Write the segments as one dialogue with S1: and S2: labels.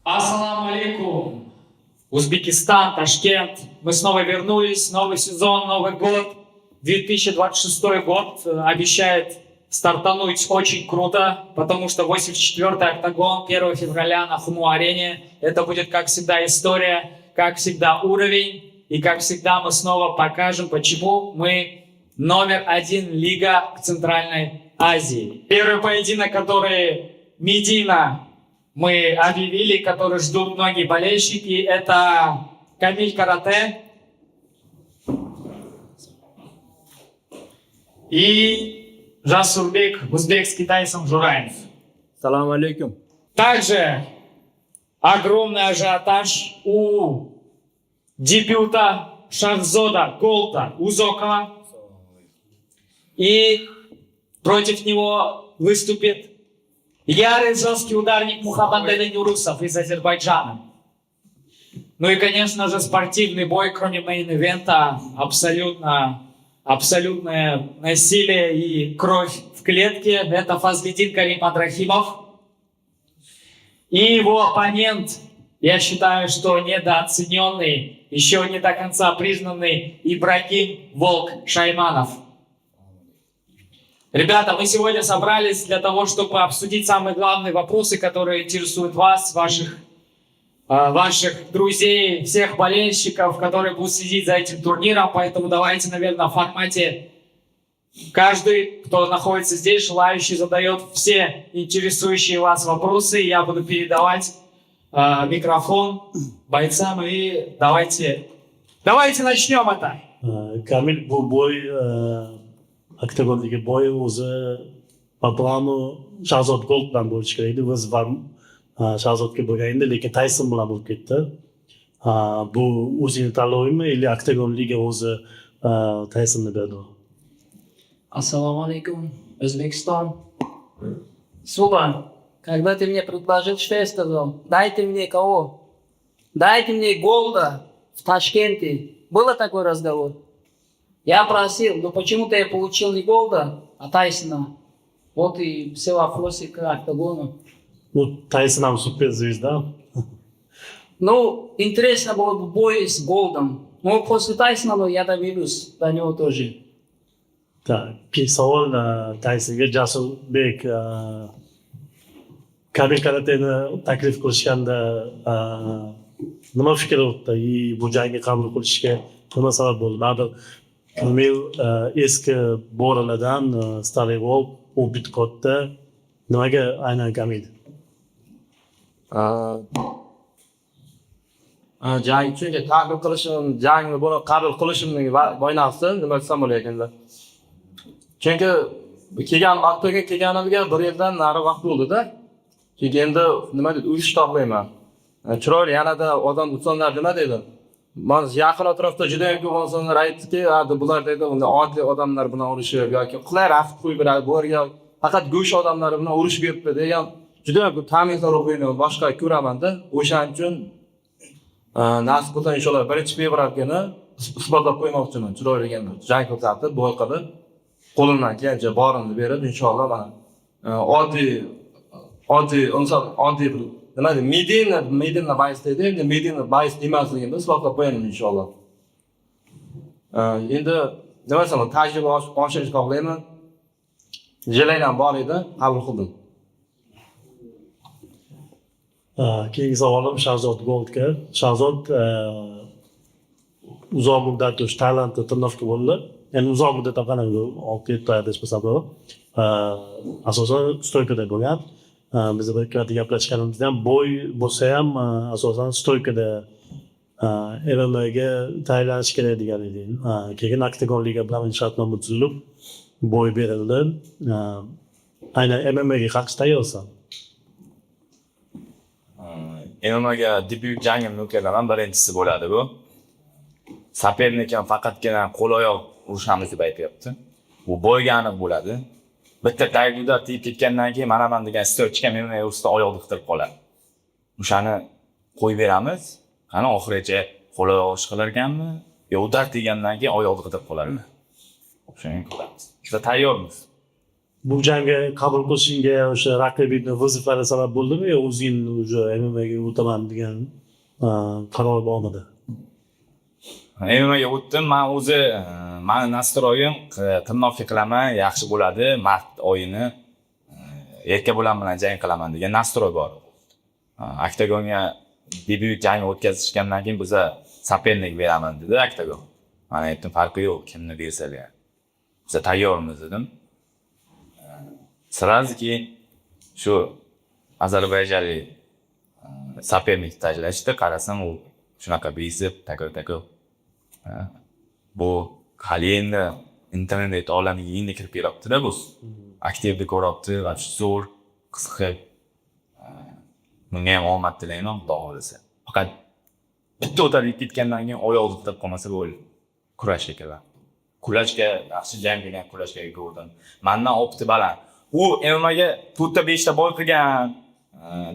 S1: Ассаламу алейкум. Узбекистан, Ташкент. Мы снова вернулись. Новый сезон, Новый год. 2026 год обещает стартануть очень круто, потому что 84-й октагон 1 февраля на Хуму-арене. Это будет, как всегда, история, как всегда, уровень. И, как всегда, мы снова покажем, почему мы номер один лига в Центральной Азии. Первый поединок, который Медина мы объявили, который ждут многие болельщики, это Камиль Карате и Жасурбек Узбек с китайцем Жураев.
S2: Салам алейкум.
S1: Также огромный ажиотаж у дебюта Шахзода Голта Узокова. И против него выступит ярый жесткий ударник Мухаммад Нурусов из Азербайджана. Ну и, конечно же, спортивный бой, кроме мейн-ивента, абсолютное насилие и кровь в клетке. Это Фазлидин Карим Адрахимов. И его оппонент, я считаю, что недооцененный, еще не до конца признанный Ибрагим Волк Шайманов. Ребята, мы сегодня собрались для того, чтобы обсудить самые главные вопросы, которые интересуют вас, ваших друзей, всех болельщиков, которые будут следить за этим турниром. Поэтому давайте, наверное, в формате каждый, кто находится здесь, желающий, задает все интересующие вас вопросы. Я буду передавать микрофон бойцам. И давайте начнем это.
S2: Камиль, bu boy oktagondagi boy o'zi po planu Shahzod Gold bilan bo'lishi kerak edi. Biz Shahzodga bo'lgan edi, lekin Tayson bilan bo'lib ketdi. Bu o'zining tanlovimi или oktagon liga o'zi Taysonni berdi?
S3: Ассаламу алейкум, Узбекистан. Суба, когда ты мне предложил, что я сказал? Дайте мне кого? Дайте мне Голда в Ташкенте. Было такой разговор? Я просил, но почему-то я получил не Голда, а Тайсона. Вот и все вопросы к октагону.
S2: Ну, Тайсон нам суперзвезда.
S3: Ну, интересно было бы бой с Голдом. Но после Тайсона я доберусь до него тоже.
S2: Так, savol Taysonga Jasurbek Kamil Karateni taklif qilishganda nima fikr o'tdi? Bu jangga qabul qilishga nima sabab bo'ldi? Baribir Kamil eski bo'rilardan Starый Волк, u bitqotda. Nimaga aynan Kamil?
S4: Chunki qabul qilishim, jangni buni qabul qilishimning boynasi nima desam bo'layotganda. Chunki kelganimga 1 yildan nari vaqt bo'ldi-da. Chunki endi nima deydi, uyish toplayman. Chiroyli yanada odam insonlar nima deydi? Men yaqin atrofda juda ko'p insonlar aytdiki, bular deydi, oddiy odamlar bilan urushib yoki qulay raft qo'yib beradi, bularga faqat go'sh odamlar bilan urushib yuribdi degan juda ko'p ta'minlar o'qiyni boshqa ko'raman-da. O'shaning uchun nasib qilsa inshaalloh 1-fevral kuni isbotlab qo'ymoqchiman. Chiroyli endi jang ko'rsatib, boy qilib, qo'limdan kelgancha borimni berib, inshaalloh mana oddiy inson, oddiy nima deydi, Medina bayis deydi, endi Medina bayis emasligini isbotlab qo'yaman inshaalloh. Endi nima desam, tajriba oshirish xohlayman. Jelaydan bor edi, qabul qildim.
S2: Keyingi savolim Shahzod Goldga. Shahzod uzoq muddat Tailandda trenirovka bo'ldi. Ya'ni uzoq muddat qanaqa 6-7 oy desam bo'ladi. Asosan stoykada bo'lgan. Biz bir ikki gaplashganimizda ham bo'y bo'lsa ham asosan stoykada MMAga tayyorlanish kerak degan edi. Keyin oktagon liga bilan shartnoma tuzilib bo'y berildi. Aynan MMAga qarshi tayyorsan.
S5: MMAga debyut jangimni o'tkazaman, birinchisi bo'ladi bu. Sapernikim faqatgina qo'l oyoq urushamiz deb aytyapti. Bu bo'yga aniq bo'ladi. Bitta taygida tiyib ketgandan keyin mana degan stochka MMA ustida oyoqni qitirib qoladi. O'shani qo'yib beramiz. Qani oxirigacha qo'l oyoq ishqilar ekanmi? Yo udar tegandan keyin oyoqni qitirib qolarmi? O'shani ko'ramiz. Biz tayyormiz.
S2: bu jangga qabul qilishingga o'sha raqibingni vazifalari sabab bo'ldimi yo o'zing уже MMAga o'taman degan qaror bormidi?
S5: MMAga o'tdim. Men o'zi mani nastroyim tirnoqga qilaman, yaxshi bo'ladi. Mart oyini erka bo'lan bilan jang qilaman degan nastroy bor. Oktagonga debyut jang o'tkazishgandan keyin biza sopernik beraman dedi Oktagon. Men aytdim, farqi yo'q, kimni bersalar. Biza tayyormiz dedim. Сразу keyin shu ozarbayjonlik sopernik tajlashdi, qarasam u shunaqa besib, takir. Bu hali endi internet olamiga endi kirib kelyapti-da bu. Aktivni ko'ryapti va zo'r qisqa. Menga ham omad tilayman, xudo xolisa. Faqat bitta o'tarib ketgandan keyin oyoq tutib qolmasa bo'ldi. Kurashga kelaman. Kurashga yaxshi jang qilgan kurashga ko'rdim. Mendan opti baland. U MMAga 4-5 ta boy qilgan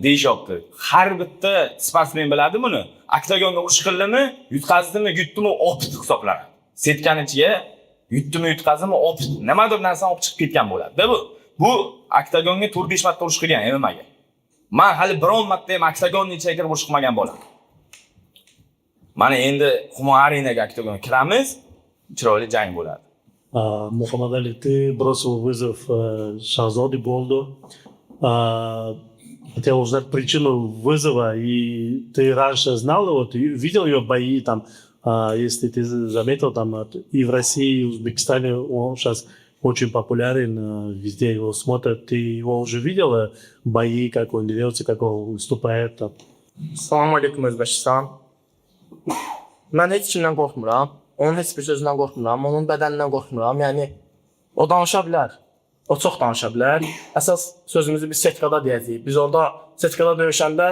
S5: deyishyapti. Har bitta sportsmen biladi buni. Oktagonga urush qildimi, yutqazdimi, yutdimi, opti hisoblanadi. Setkani ichiga yutdimi, yutqazdimi, opti. Nimadir narsani olib chiqib ketgan bo'ladi-da bu. Bu Oktagonga 4-5 marta urush qilgan MMAga. Men hali biron marta ham Oktagonning ichiga kirib urush qilmagan bo'laman. Mana endi Humo Arenaga Oktagonga kiramiz, chiroyli jang bo'ladi.
S2: Muhammad Ali, ты бросил вызов Шахзоде Болду. Хотел узнать причину вызова, и ты раньше знал его, ты видел ее бои там, если ты заметил, там и в России, и в Узбекистане он сейчас очень популярен, везде его смотрят. Ты его уже видел, бои, как он дерется, как он выступает там?
S4: Assalomu alaykum O'zbekiston. Men hech kimdan qo'rqmayman. Onun heç bir sözündən qorxmuram, onun bədənindən qorxmuram. Yəni o danışa bilər. O çox danışa bilər. Əsas sözümüzü biz setkada deyəcəyik. Biz orada setkada döyüşəndə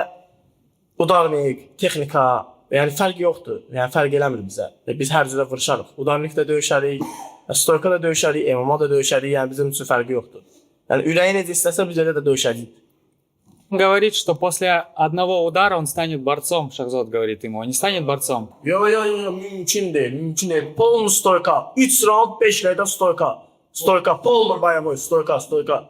S4: udarnik, texnika, yəni fərq yoxdur. Yəni fərq eləmir bizə. Biz hər cürə vuruşarıq. Udarnikdə döyüşərik, stoykada döyüşərik, MMA da döyüşərik. Yəni bizim üçün fərqi yoxdur. Yəni ürəyi necə istəsə biz elə də döyüşərik.
S1: Говорит, что после одного удара он станет борцом. Шахзод говорит ему, он не станет борцом.
S4: Yo, mümkün deyil, mümkün deyil. Polnu stoyka, 3 round 5 layda stoyka. Stoyka, polnu boyovoy, stoyka. Stoyka,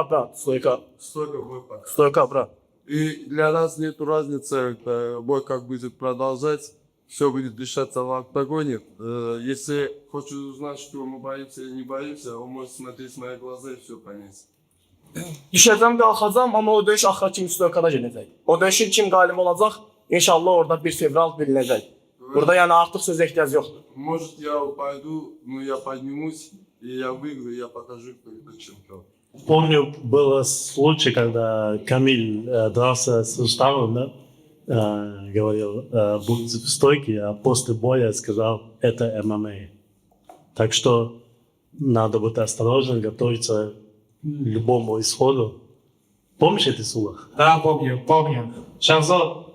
S4: брат, стоyka.
S6: Столько бой пока.
S4: Stoyka, брат.
S6: И для нас нету разницы, бой как будет продолжать, все будет решаться в октагоне. Если хочешь узнать, что мы боимся или не боимся, он может смотреть в мои глаза и все понять.
S4: Düşəcəm, qalxacam, amma o döyüş axıra kimi stoykada gedəcək. O döyüşün kim qalib olacaq, inşallah orada 1 fevral bilinəcək. Burada yəni artıq söz ehtiyac yoxdur.
S6: Может, я упаду, но я поднимусь, и я выиграю, я покажу, кто это чемпион.
S2: Помню, был случай, когда Камиль дрался с Уставом, да? Говорил, будет в стойке, а после боя сказал, это ММА. Так что надо быть осторожным, готовиться к любому исходу. Помнишь это слово?
S1: Да, помню. Шахзод,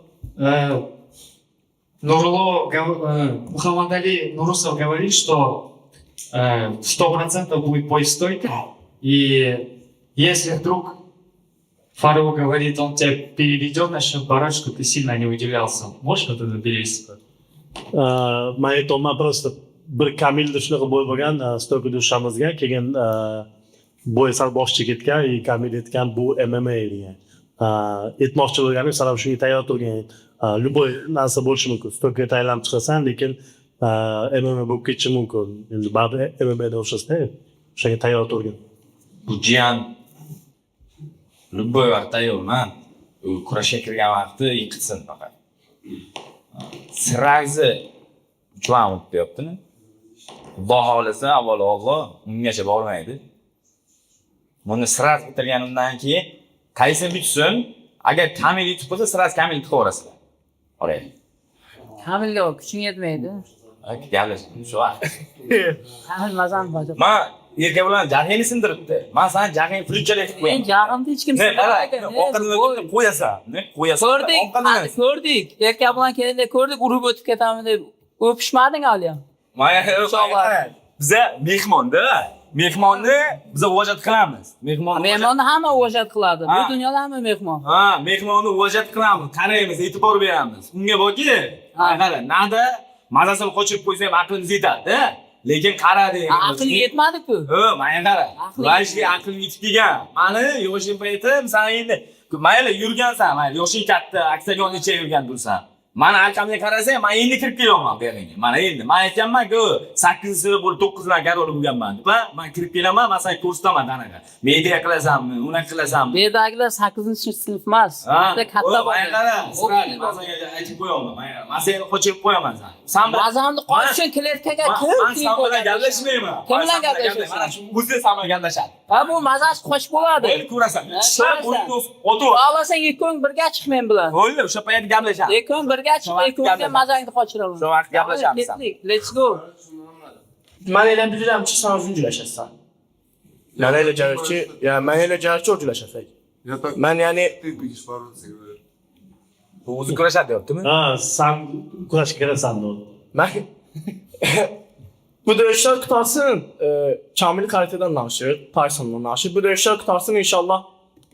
S1: Мухаммад Али Нурусов говорит, что 100% будет бой в стойке. И если вдруг Фарук говорит, он тебя переведет, начнет барачку, ты сильно не удивлялся. Можешь вот это перевести?
S2: Men aytayman, просто bir Kamilda shunaqa bo'y bo'lgan, stoyka dushamizga keyin bo'y sal boshqa ketgan, Kamil aytgan bu MMA degan. Aytmoqchi bo'lganim sal shunga tayyor turgan. Любой narsa bo'lishi mumkin. Stoykaga tayyorlanib chiqasan, lekin MMA bo'lib ketishi mumkin. Endi baribir MMA da o'xshasda, o'shanga tayyor turgan.
S5: Bu jiyan любой vaqt tayyorman. U kurashga kirgan vaqti yiqitsin faqat. Sirazi 3 raund deyapti-ni. Xudo xolisa, avvalo Alloh ungacha bormaydi. Buni siraz bitirganimdan keyin qaysi bitsin, agar Kamil yetib qolsa, siraz Kamil yetib oraya.
S3: Kamilga kuching yetmaydi.
S5: Gaplashdim shu vaqt.
S3: Kamil mazam qiladi.
S5: Men erkak bilan jahingni sindiribdi. Men sana jahing pulchalik qilib
S3: Men jag'imda hech kim
S5: ovqatni qo'yasan.
S3: Ko'rdik. Erkak bilan kelganda ko'rdik, urib o'tib ketamiz deb o'pishmading hali ham.
S5: Biza mehmonda, mehmonni biz o'jat qilamiz.
S3: Mehmonni hamma o'jat qiladi. Bu dunyoda hamma mehmon.
S5: Ha, mehmonni o'jat qilamiz, qaraymiz, e'tibor beramiz. Unga borki, qara, nada mazasini qochib qo'ysa ham aqlingiz yetadi. lekin qara
S3: Aql yetmadi-ku.
S5: Manga qara.
S3: Aql
S5: Rajga aql yetib kelgan. Mani yoshim paytim san endi mayli yurgansan, mayli yoshing katta, oktagon ichida yurgan bo'lsan. Mana arqamga qarasang, men endi kirib kelaman bu yerga. Mana endi men aytganman-ku, 8-yil bo'lib 9 garol bo'lganman deb. Men kirib kelaman, men senga ko'rsataman anaqa. Media qilasanmi, unaqa qilasanmi?
S3: Bu yerdagilar 8-sinf emas. Bitta katta
S5: bo'lgan. Men qara, sirali, men senga aytib qo'yaman. Men seni qo'chirib qo'yaman sen. Sen
S3: Mazamni qo'yishing kletkaga kim?
S5: Men sen bilan gaplashmayman.
S3: Kim bilan gaplashmaysan?
S5: Mana shu o'zi sen bilan gaplashadi.
S3: Ha bu mazasi qo'sh bo'ladi.
S5: Endi ko'rasan. Sen o'tu.
S3: Xohlasang ikkoving birga chiq men bilan.
S5: Bo'ldi, o'sha payt gaplashamiz.
S3: Ikkoving birga chiq, ikkovingga mazangni qochiraman.
S5: Shu vaqt gaplashamiz.
S3: Ketdik. Let's go.
S2: Mana endi juda chiqsan o'zing julashasan.
S4: Manayla jarchi, ya manayla jarchi o'jlashasak.
S6: Я так,
S4: Men ya'ni
S6: ты будешь бороться, говорю.
S5: O'zi kurashadi deyaptimi?
S2: Ha, sen kurashga kirasan dedi.
S4: men bu dövüşler kutarsın Kamil Karate'den danışır, Tyson'dan danışır. Bu dövüşler kutarsın inşallah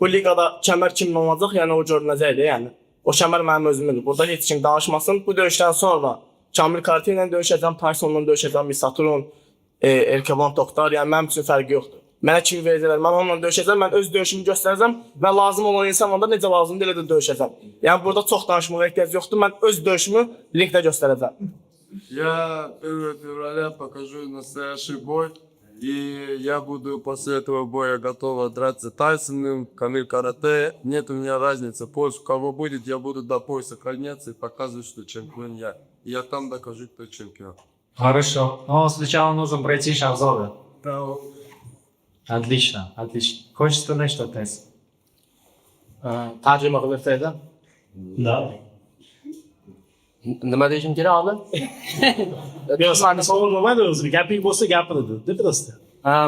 S4: bu ligada kemer kimin olacak yani o görünəcəkdir yani. O kemer mənim özümdür. Burada heç kim danışmasın. Bu dövüşten sonra Kamil Karate ile dövüşəcəm, Tyson'la dövüşəcəm, Misaturun, Erkevan Toktar yani mənim üçün fərqi yoxdur. Mənə kimi verəcəklər, mən onunla dövüşəcəm, mən öz dövüşümü göstərəcəm və lazım olan insanlarla necə lazımdır elə də dövüşəcəm. Yəni burada çox danışmağa ehtiyac yoxdur, mən öz dövüşümü linkdə göstərəcəm.
S6: Я 1 февраля покажу настоящий бой. И я буду после этого боя готова драться Тайсоном, Камиль Карате. Нет у меня разницы. Пояс у кого будет, я буду до пояса равняться и показывать, что чемпион я. И я там докажу, кто чемпион.
S1: Хорошо. Но сначала нужно пройти Шахзода.
S6: Да,
S1: Отлично, отлично. Хочешь сказать что-то?
S4: Tərcümə qılırsaydın.
S2: Da.
S4: Nima deyishim kerak abi?
S2: Yo, sen savunmamadi o'zi. Gaping bo'lsa gapiradi. Deb turasizda.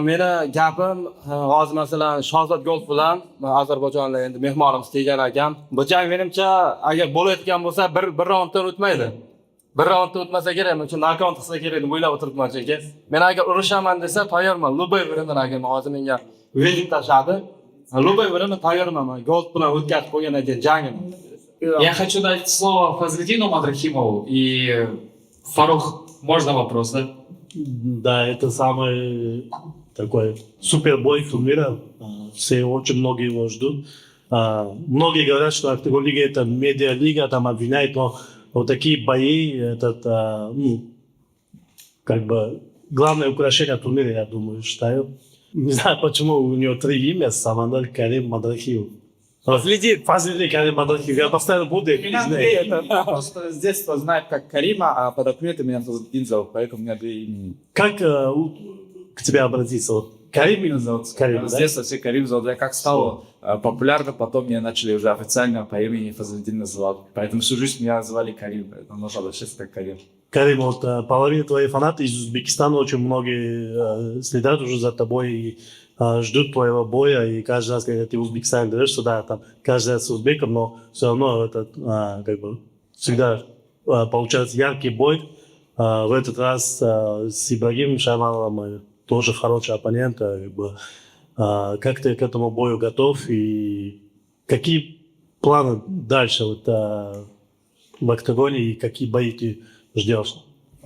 S4: Meni gapim hozir masalan Shahzod Golf bilan Ozarbayjonda endi mehmonimiz kelgan ekan. Bu jang menimcha agar bo'layotgan bo'lsa bir raunddan o'tmaydi. Bir raunddan o'tmasa kerak, men uchun nokaut qilsa kerak deb o'ylab o'tiribman chunki. Men agar urushaman desa tayyorman. Lubay bilan agar hozir menga veding tashladi. Lubay bilan tayyorman. Golf bilan o'tkazib qo'ygan ekan jangim.
S1: Я хочу дать слово Фазлидину Мадрахимову и Фарух. Можно вопрос, да?
S2: Да, это самый такой супер бой турнира. Все очень многие его ждут. Многие говорят, что Октагон лига это медиа-лига, там обвиняют, но вот такие бои, это как бы главное украшение турнира, я думаю, считаю. Не знаю, почему у него 3 имя, Самандар Карим Мадрахимов. Фазлидин Карим Мадрахимов. Я постоянно буду их знать.
S7: Просто с детства знают как Карима, а под документами меня зовут Инзел, поэтому у меня 2 имени.
S2: Как к тебе обратиться? Вот Карим или зовут? Карим,
S7: С
S2: да?
S7: детства все Карим зовут. Я как стал популярным, потом меня начали уже официально по имени Фазлидин называть. Поэтому всю жизнь меня называли Карим, поэтому можно обращаться как Карим.
S2: Карим, вот половина твоих фанатов из Узбекистана, очень многие следят уже за тобой и ждут твоего боя, и каждый раз, когда ты в Узбекистане говоришь, что да, там каждый раз с узбеком, но все равно это как бы всегда получается яркий бой. В этот раз с Ибрагимом Шаймаловым тоже хороший оппонент. Как бы, как ты к этому бою готов и какие планы дальше вот, в октагоне и какие бои ты ждешь?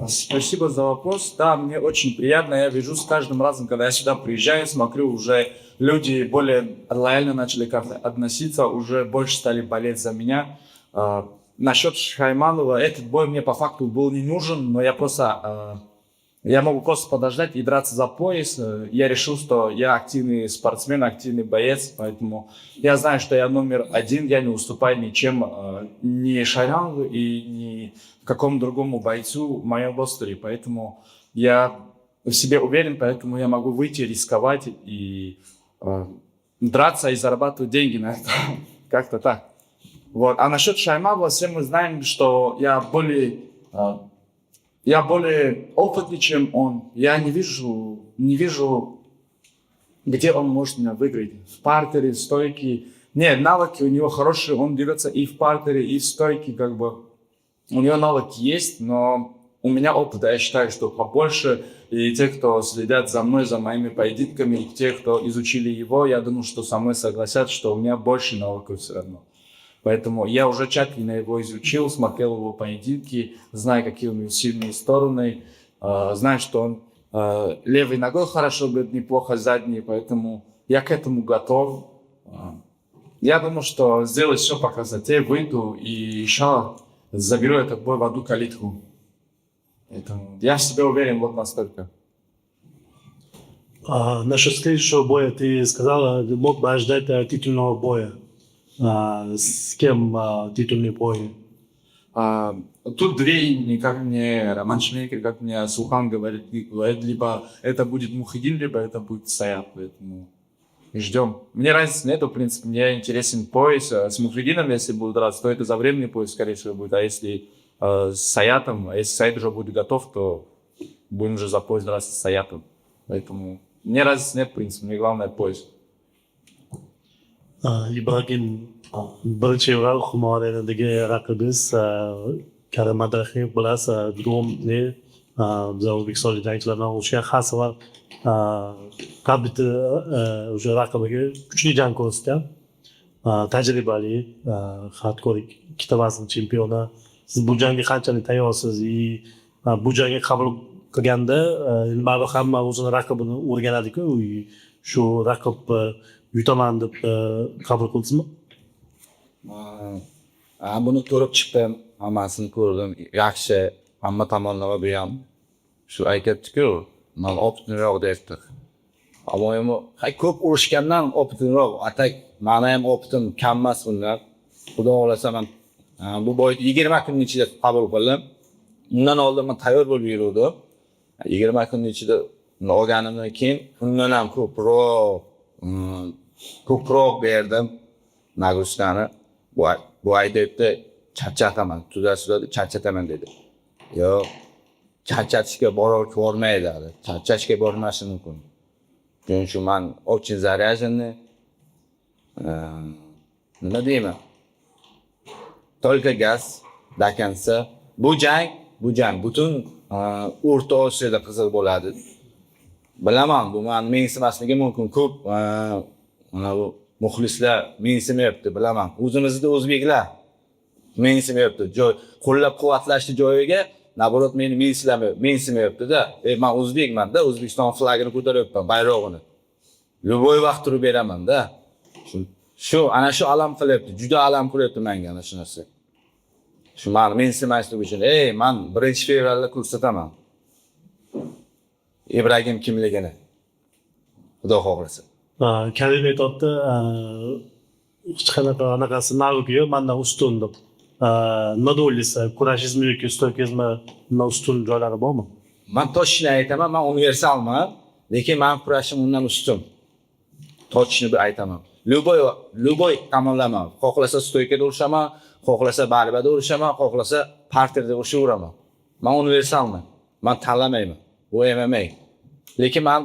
S7: Спасибо за вопрос. Да, мне очень приятно. Я вижу с каждым разом, когда я сюда приезжаю, смотрю, уже люди более лояльно начали как-то относиться, уже больше стали болеть за меня. Насчет Шайманова, этот бой мне по факту был не нужен, но я просто... Я могу просто подождать и драться за пояс. Я решил, что я активный спортсмен, активный боец, поэтому я знаю, что я номер 1, я не уступаю ничем, ни Шайманову и ни какому другому бойцу в моем ростере, поэтому я в себе уверен, поэтому я могу выйти, рисковать и драться и зарабатывать деньги на это. Как-то так. Вот. А насчет Шайманова, все мы знаем, что я более опытный, чем он. Я не вижу, где он может меня выиграть. В партере, в стойке. Нет, навыки у него хорошие, он дерется и в партере, и в стойке, как бы. У него навыки есть, но у меня опыта, я считаю, что побольше. И те, кто следят за мной, за моими поединками, и те, кто изучили его, я думаю, что со мной согласятся, что у меня больше навыков все равно. Поэтому я уже тщательно его изучил, смотрел его поединки, знаю, какие у него сильные стороны, знаю, что он Левой ногой хорошо бьет, неплохо задней, поэтому я к этому готов. Я думаю, что сделаю все по красоте, выйду и еще заберу этот бой в одну калитку. Поэтому я в себе уверен вот настолько.
S2: Насчет следующего боя ты сказала, мог бы ожидать титульного боя. С кем титульный бой?
S7: Тут две имени, как мне Роман Шмейкер, как мне Сухан говорит, либо это будет Мухидин, либо это будет Саят, поэтому ждем. Мне разницы нету, в принципе, мне интересен пояс. С Мухидином, если будет драться, то это за временный пояс, скорее всего, будет, а если с Саятом, а если Саят уже будет готов, то будем уже за пояс драться с Саятом. Поэтому мне разницы нет, в принципе, мне главное пояс.
S2: Ibragim birinchi Xumorinidagi raqibimiz Karim Madrahiyev bilasiz, Gromli biza o'zbekistonlik jangchilardan o'xshagan har safar qabiti o'sha raqibiga kuchli jang ko'rsatgan, tajribali, hardcore ikkita vazn chempioni. Siz bu jangga qanchalik tayyorsiz? Bu jangga qabul qilganda baribir hamma o'zini raqibini o'rganadi-ku, shu raqib yutaman deb qabul qildingizmi?
S5: Buni ko'rib chiqdim, hammasini ko'rdim. Yaxshi, hamma tomonlama bu ham shu aytibdi-ku, men optimroq debdi. Ammo ko'p urushgandan optimroq, atak meni ham optim kam emas bunlar. Xudo xolasa men bu boyni 20 kun ichida qabul qildim. Undan oldin men tayyor bo'lib yurdim. 20 kun ichida olganimdan keyin undan ham ko'proq berdim nagrushlarni. Bu aytibdi, charchataman, tuzatishda charchataman dedi. Yo'q, charchatishga bormaydi dedi. Charchashga bormashi mumkin. Shuning uchun men очень заряженный. Nima deyman? Только gaz, dakansa, bu jang butun O'rta Osiyoda qiziq bo'ladi. Bilaman, bu meni mensimasligi mumkin. Ko'p mana bu muxlislar mensimayapti, bilaman. O'zimizda o'zbeklar mensimayapti. Qo'llab-quvvatlashni joyiga naborot meni mensimayapti-da. Men o'zbekman-da, O'zbekiston flagini ko'taryapman, bayrog'ini. Любой vaqt turib beraman-da. Ana shu alam qilyapti, juda alam qilyapti menga ana shu narsa. Shu meni mensimaslik uchun, men 1-fevralda ko'rsataman. Ibragim kimligini. Xudo xohlasa.
S2: Karim aytibdi, hech qanaqa anaqasi navki yo'q, mendan ustun deb. Nima deysiz, kurashizmi yoki stoikizmi ustun joylari bormi?
S5: Men toshni aytaman, men universalman, lekin men kurashim undan ustun. Toshni aytaman. Любой tomonlama. Xohlasa stoikada urushaman, xohlasa barbada urushaman, xohlasa parterda urushaveraman. Men universalman. Men tanlamayman. Bu MMA. Lekin men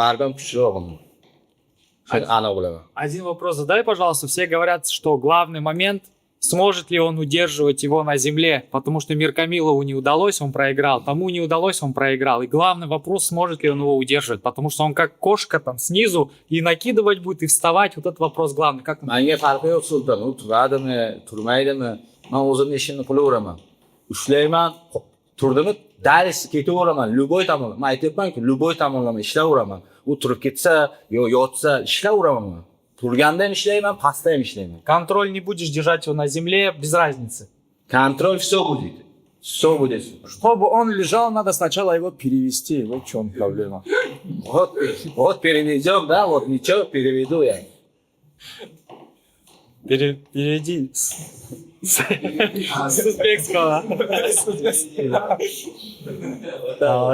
S5: barbam kuchliroq.
S1: Один вопрос задай, пожалуйста. Все говорят, что главный момент, сможет ли он удерживать его на земле, потому что Миркамилову не удалось, он проиграл, тому не удалось, он проиграл. И главный вопрос, сможет ли он его удерживать, потому что он как кошка там снизу и накидывать будет, и вставать. Вот этот вопрос главный. Как
S5: Menga farqi yo'q sulton, u turadimi, turmaydimi, men o'zimni ishimni qilaveraman. Ushlayman, turdimi, daris ketaveraman, любой tomonlama. Men aytayapman-ku, любой tomonlama ishlayveraman. U turib ketsa, yo yotsa ishlayveraman. Turganda ham ishlayman, pastda ham ishlayman.
S1: контроль не будешь держать его на земле, без разницы.
S5: Контроль все будет. Все будет.
S7: Чтобы он лежал, надо сначала его перевести. Вот в чем проблема.
S5: Вот переведем, да, вот ничего, переведу я.
S1: Переведи с узбекского.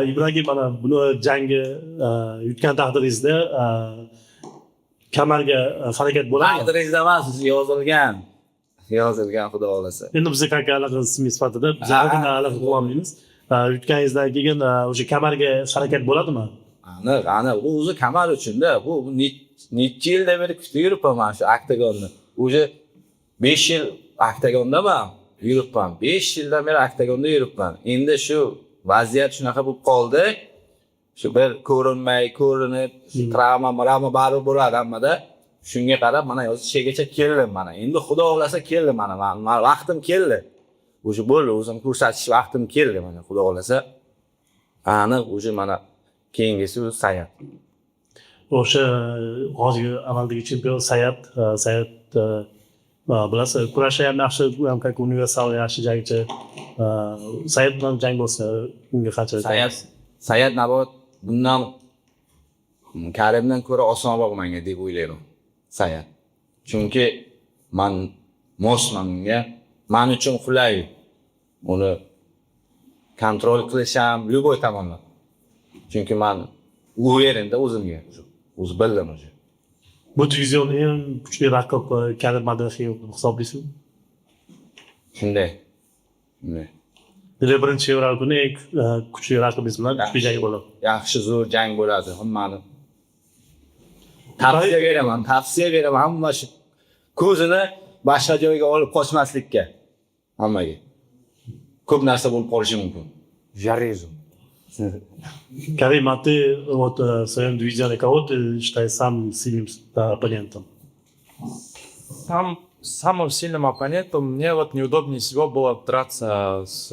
S2: Ibragim mana buni jangi yutgan taqdiringizda kamarga harakat bo'ladimi?
S5: Taqdiringizda emas, yozilgan xudo xolasa.
S2: Endi bizga kankalar ismi sifatida biz aniq qilolmaymiz. Yutganingizdan keyin o'sha kamarga harakat bo'ladimi?
S5: Aniq, bu o'zi kamar uchun-da. Bu necha yildan beri kutib yuribman mana shu oktagonni. O'zi 5 yil oktagondaman yuribman. 5 yildan beri oktagonda yuribman. Endi shu vaziyat shunaqa bo'lib qoldi. Shu bir ko'rinib, travma baribir bo'ladi hammada. Shunga qarab mana yozishgacha keldim mana. Endi xudo xolasa keldi mana. Vaqtim keldi. O'sha bo'ldi, o'zim ko'rsatish vaqtim keldi mana xudo xolasa. Aniq o'sha mana keyingisi u Sayat.
S2: O'sha hozirgi amaldagi chempion Sayat, bilasiz, kurashi ham yaxshi, u ham как universal yaxshi jangchi. Sayat bilan jang bo'lsa, unga qancha
S5: Sayat nabot bundan Karimdan ko'ra osonroq menga deb o'ylayman. Sayat. Chunki men mosman unga, men uchun qulay. Uni kontrol qilish ham любой tomondan. Chunki men uverenda o'zimga, o'z bildim o'sha.
S2: bu divizion eng kuchli raqib Karim Madahiyev hisoblaysiz.
S5: Shunday.
S2: Birinchi fevral kuni eng kuchli raqibingiz bilan kuchli jang bo'ladi.
S5: Yaxshi zo'r jang bo'ladi hammani. Tavsiya beraman hamma shu ko'zini boshqa joyga olib qochmaslikka. Hammaga. Ko'p narsa bo'lib qolishi mumkin. Жарежу.
S2: Karim, а ты вот в своем дивизионе кого ты считаешь самым сильным оппонентом?
S7: Самым сильным оппонентом мне вот неудобнее всего было драться с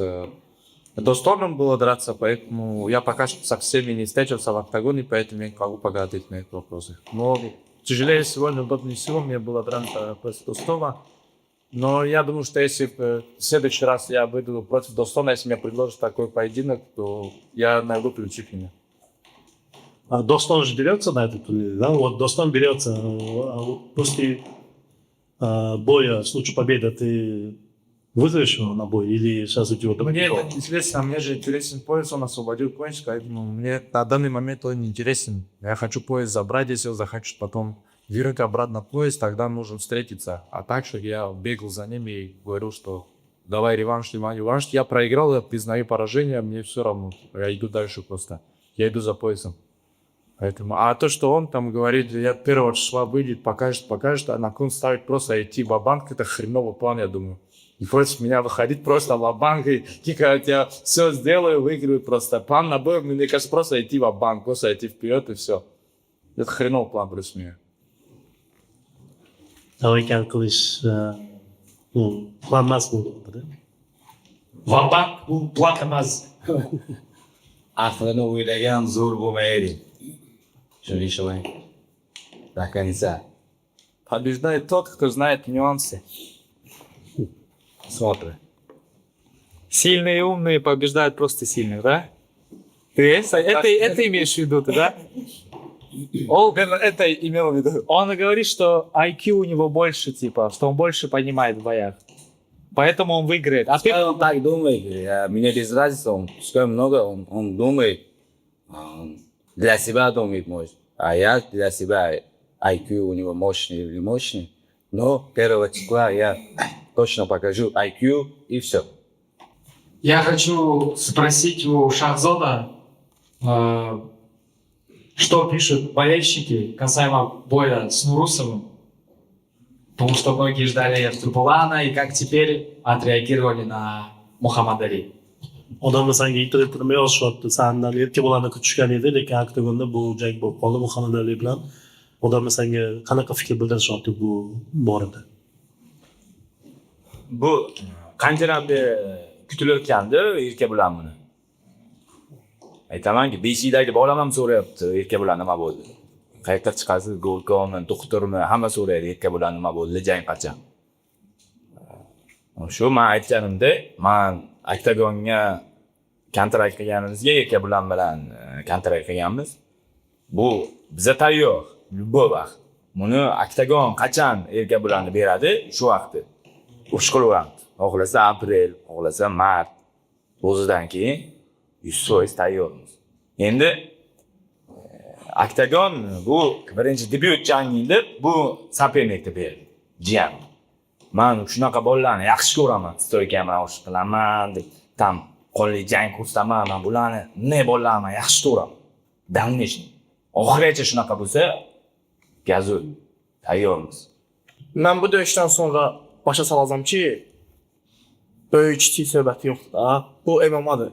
S7: Достоном было драться, поэтому я пока что со всеми не встретился в октагоне, поэтому я не могу погадать на эти вопросы. Но, к сожалению, сегодня удобнее всего мне было драться против Достона. Но я думаю, что если в следующий раз я выйду против Достона, если мне предложат такой поединок, то я найду ключи к нему.
S2: Достон же берется на этот турнир, да? Вот Достон берется, после боя, в случае победы, ты вызовешь его на бой или сейчас у тебя там?
S7: Мне это интересно, мне же интересен пояс, он освободил пояс, поэтому мне на данный момент он не интересен. Я хочу пояс забрать, если он захочет потом вернуть обратно пояс, тогда нужно встретиться. А так, что я бегал за ними и говорил, что давай реванш. Я проиграл, я признаю поражение, мне все равно. Я иду дальше просто. Я иду за поясом. Поэтому, а то, что он там говорит, я 1 числа выйдет, покажет, а на кон ставить просто идти ва-банк, это хреновый план, я думаю. И против меня выходить просто ва-банк, и кикать, я все сделаю, выиграю просто. План на бой, мне кажется, просто идти ва-банк, просто идти вперед и все. Это хреновый план против меня.
S2: Tavakkal qilish plan emas bu, da.
S1: Vabank bu plan emas.
S5: Aqlini o'ylagan zo'r bo'lmaydi. Shuni ishlamang. До конца.
S7: Побеждает тот, кто знает нюансы.
S5: Смотри.
S8: Сильные и умные побеждают просто сильных, да? Ты это имеешь в виду, да?
S7: Это имел в виду.
S8: Он говорит, что IQ у него больше, типа, что он больше понимает в боях. Поэтому он выиграет. А ты...
S5: Он так думает. Мне без разницы, он пускай много, он думает. Для себя думает, может. А я для себя IQ у него мощный или мощный. Но 1 числа я точно покажу IQ и все.
S1: Я хочу спросить у Шахзода, что пишут болельщики касаемо боя с Нурусовым. Потому что многие ждали Турбулана, и как теперь отреагировали на Muhammad Ali.
S2: Odamlar senga internetda nima yozishyapti, sandan erka bolani kutishgan edi, lekin oktagonda bu jang bo'lib qoldi Muhammad Ali bilan. Odamlar senga qanaqa fikr bildirishyapti bu borada?
S5: Bu qanchadan beri kutilayotgandi erka bilan buni. Aytamanki, 5 yildagi bolam ham so'rayapti, erka bilan nima bo'ldi? Qayerga chiqasiz, golkonmi, doktormi, hamma so'raydi, erka bilan nima bo'ldi, jang qachon? Shu men aytganimda, men oktagonga kontrakt qilganimizga erka bilan kontrakt qilganmiz. Bu biza tayyor, любой vaqt. Buni oktagon qachon erka bilan beradi, shu vaqtda. Ushqul vaqt. Xohlasa aprel, xohlasa mart. O'zidan keyin 100% tayyormiz. Endi oktagon bu birinchi debyut jangingda bu sopernikni berdi. Jiyam. Men shunaqa bolalarni yaxshi ko'raman. Stoykaman, o'sh qilaman deb tam qonli jang ko'rsataman. Men bularni ne bolalarni yaxshi ko'raman. Damnishni. Oxirigacha shunaqa bo'lsa, gazul tayyormiz.
S9: Ben bu dövüşten sonra başa salacağım ki böyük kiçik söhbəti yoxdur. Bu MMA'dır.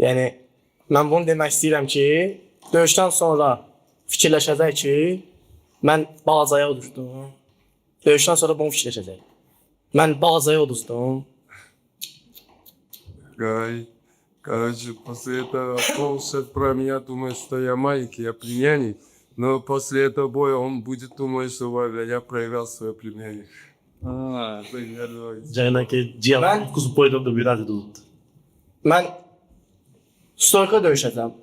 S9: Yəni mən bunu demək istəyirəm ki, döyüşdən sonra fikirləşəcək ki, mən balacaya uduşdum. Döyüşdən sonra bunu fikirləşəcək. Mən balacaya uduşdum.
S6: Короче, после этого Пол сейчас про меня думает, что я маленький, я племянник. Но после этого боя он будет думать, что «Валя, я проиграл своего племянника».
S2: Jangdan keyin jiyan
S9: Man-
S2: kuzib qo'ydim deb yuradi deyapti.
S9: Ben stoyka dövüşeceğim.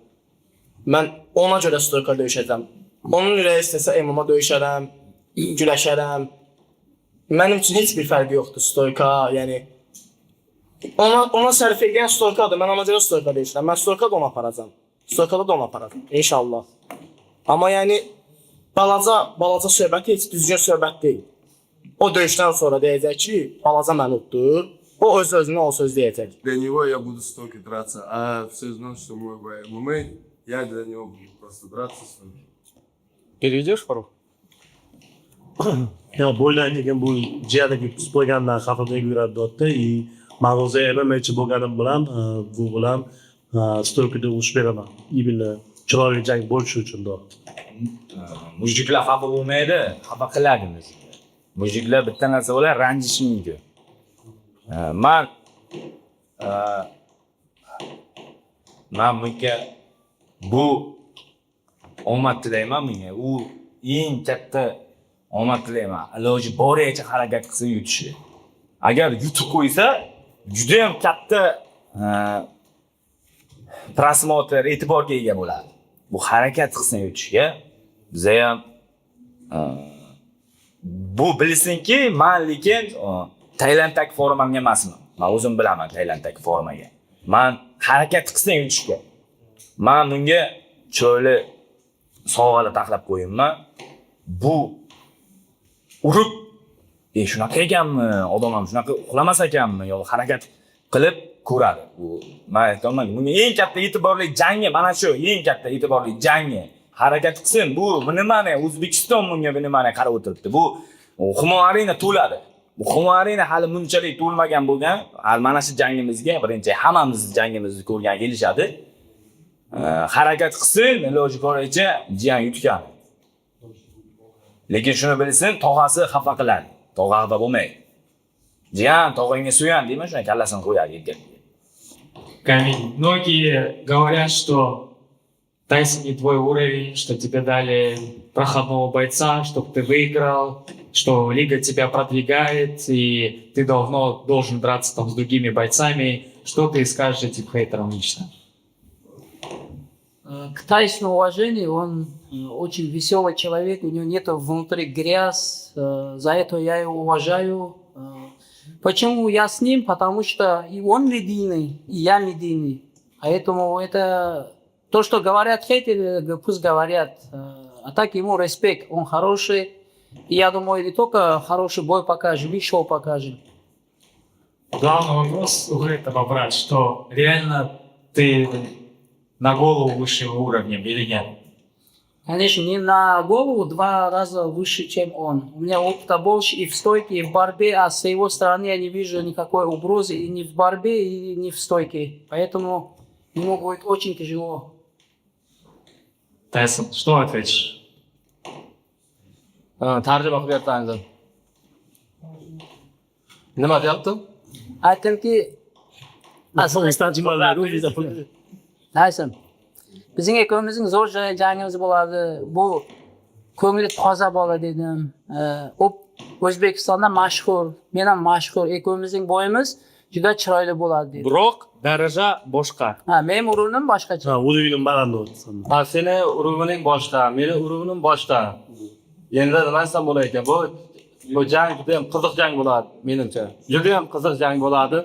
S9: Ben ona göre stoyka dövüşeceğim. Onun ürəyi istəsə MMA döyüşərəm, güləşərəm. Mənim üçün heç bir fərqi yoxdur stoyka, yəni ona sərf edən stoykadır. Mən ona görə stoyka döyüşürəm. Mən stoyka da ona aparacam. Stoykada da ona aparacam inşallah. Amma yəni balaca söhbət heç düzgün söhbət deyil. O döyüşdən sonra deyəcək ki, balaca məni utdur. O öz-özünə o söz deyəcək.
S6: Для него я буду стойко драться, а все знают, что мой бой ММА, я для него буду просто драться стойко.
S7: Переведешь, Фарух?
S2: Ya bo'ydan keyin bu jiyadagi kuzib qo'ygandan xafaligi yuradi deyapti. Ma'ruza MMAchi bo'lganim bilan bu bilan stoykada urush beraman. Ibn chiroyli jang bo'lishi uchun deyapti.
S5: Mujiklar xafa bo'lmaydi, xafa qiladi bizni. Mujiklar bitta narsa bilan ranjishi mumkin. Men bunga bu omad tilayman menga. U eng katta omad tilayman. Iloji boricha harakat qilsa yutishi. Agar yutib qo'ysa, juda ham katta prosmotr, e'tiborga ega bo'ladi. Bu harakat qilsa yutishiga biza ham bu bilsinki, men lekin Tailanddagi formamga emasman. Men o'zim bilaman Tailanddagi formaga. Men harakat qilsang yutishga. Men bunga chiroyli sovg'alar taxlab qo'yimman. Bu urib, shunaqa ekanmi, odam ham shunaqa uxlamas ekanmi, yo harakat qilib ko'radi. Bu men aytaman, bunga eng katta e'tiborli jangi mana shu, eng katta e'tiborli jangi. Harakat qilsin, bu nimani O'zbekiston bunga nimani qarab o'tiribdi. Bu Humo Arena to'ladi. Bu Humo Arena hali bunchalik to'lmagan bo'lgan. Mana shu jangimizga birinchi hammamiz jangimizni ko'rgan kelishadi. Harakat qilsin, iloji boricha jiyan yutgan. Lekin shuni bilsin, tog'asi xafa qiladi. Tog'a xafa bo'lmaydi. Jiyan, tog'angga suyan deymi, shuna kallasini qo'yadi yetgan.
S1: Камиль, многие говорят, что Тайсон не твой уровень, что тебе дали проходного бойца, чтобы ты выиграл, что лига тебя продвигает, и ты давно должен драться там с другими бойцами. Что ты скажешь этим хейтерам лично?
S3: К Тайсону уважение, он очень веселый человек, у него нет внутри грязь, за это я его уважаю. Почему я с ним? Потому что и он медийный, и я медийный. Поэтому это то, что говорят хейтеры, пусть говорят. А так ему респект, он хороший. И я думаю, не только хороший бой покажем, и шоу покажем.
S1: Главный вопрос у этого, брат, что реально ты на голову высшего уровня или нет?
S3: Конечно, не на голову 2 раза выше, чем он. У меня опыта больше и в стойке, и в борьбе, а с его стороны я не вижу никакой угрозы и ни в борьбе, и ни в стойке. Поэтому ему будет очень тяжело.
S1: Тайсон, что ответишь?
S4: Tarjima qilib bersangiz. Nima deyapti?
S3: Aytdimki,
S2: Afg'oniston chempionlari o'ziga
S3: Tayson, bizning ikkovimizning zo'r jangimiz bo'ladi. Bu ko'ngli toza bola dedim. U O'zbekistonda mashhur, men ham mashhur. Ikkovimizning bo'yimiz juda chiroyli bo'ladi dedim.
S8: Biroq daraja boshqa.
S3: Ha, men urunim boshqacha.
S2: o'zining baland o'tsin.
S4: Seni urug'ining boshqa, meni urug'im boshqa. Endi nima desam bo'lar ekan? Bu jang juda ham qiziq jang bo'ladi menimcha. Juda ham qiziq jang bo'ladi.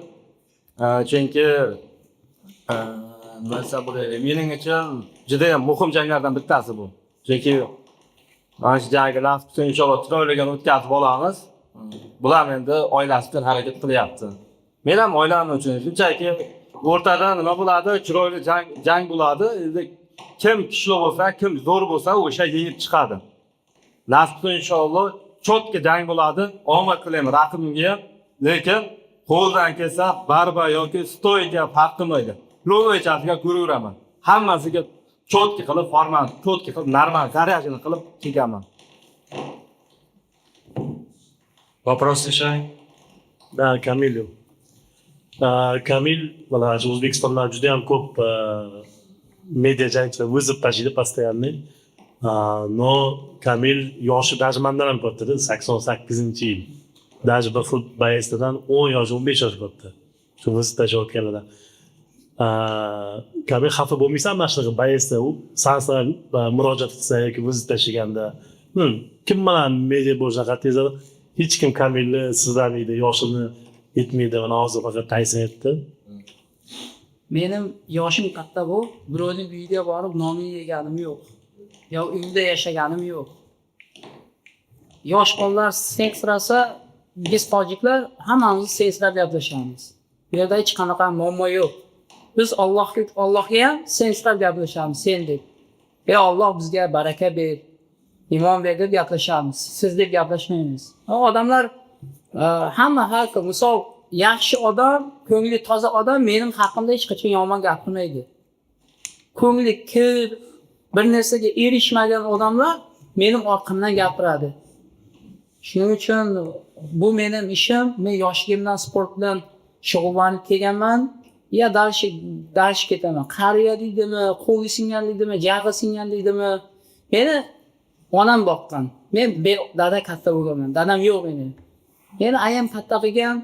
S4: Chunki nima desam bo'lar, mening uchun juda ham muhim janglardan bittasi bu. Chunki mana shu jangga nasib inshaalloh chiroyli o'tkazib olamiz. Bular endi oilasi uchun harakat qilyapti. Men ham oilam uchun shunchaki o'rtada nima bo'ladi? Chiroyli jang bo'ladi. Endi kim kuchli bo'lsa, kim zo'r bo'lsa, o'sha yengib chiqadi. Nasib inshaalloh cho'tka jang bo'ladi. Omad tilayman raqibimga ham. Lekin qo'ldan kelsa barba yoki stoyga farq qilmaydi. Lo'ychasiga ko'raveraman. Hammasiga cho'tka qilib format, cho'tka qilib normal garajini qilib kelganman.
S1: Вопрос еще?
S2: Да, Камилю. Kamil mana shu O'zbekistonda juda ham ko'p media jangchilar vizib tashiydi постоянный. Но Kamil yoshi даже mendan ham kattadir, 88-yil. Даже bir fut bayisdan 10 yosh, 15 yosh katta. Shu vizib tashiyotganida. Kamil xafa bo'lmaysan mana shunaqa bayisda u san murojaat qilsa yoki vizib tashiganda. Kim bilan media bo'lishidan qat'iy nazar hech kim Kamilni sizlanmaydi, yoshini yetmaydi, mana hozir faqat Tayson aytdi.
S3: Mening yoshim katta bu, birovning uyiga borib nonini yeganim yo'q. Yo uyda yashaganim yo'q. Yosh bolalar seksrasa, biz tojiklar hammamiz seksrab gaplashamiz. Bu yerda hech qanaqa muammo yo'q. Biz Allohga ham seksrab gaplashamiz, sen deb. Ey Alloh bizga baraka ber, iymon ber deb gaplashamiz. Siz deb gaplashmaymiz. Odamlar hamma haq, misol yaxshi odam, ko'ngli toza odam mening haqimda hech qachon yomon gapirmaydi. Ko'ngli kir, bir narsaga erishmagan odamlar mening orqamdan gapiradi. Shuning uchun bu mening ishim, men yoshligimdan sport bilan shug'ullanib kelganman. Ya dars ketaman. Qariya deydimi, qo'li singanligimi, jag'i singanligimi? Meni onam boqqan. Men dada katta bo'lganman. Dadam yo'q mening. Meni ayam katta qilgan,